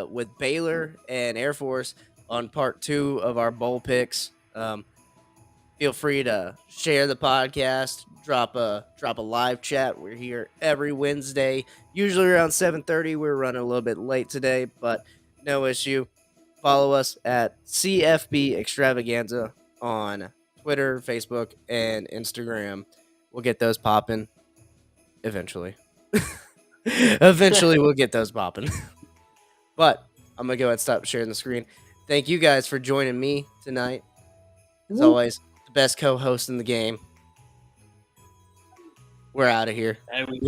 with Baylor and Air Force on part 2 of our bowl picks. Feel free to share the podcast, drop a live chat. We're here every Wednesday, usually around 7:30. We're running a little bit late today, but no issue. Follow us at CFB Extravaganza on Twitter, Facebook, and Instagram. We'll get those popping. Eventually. Eventually, we'll get those popping. But I'm going to go ahead and stop sharing the screen. Thank you guys for joining me tonight. As always, the best co-host in the game. We're out of here. And we Peace.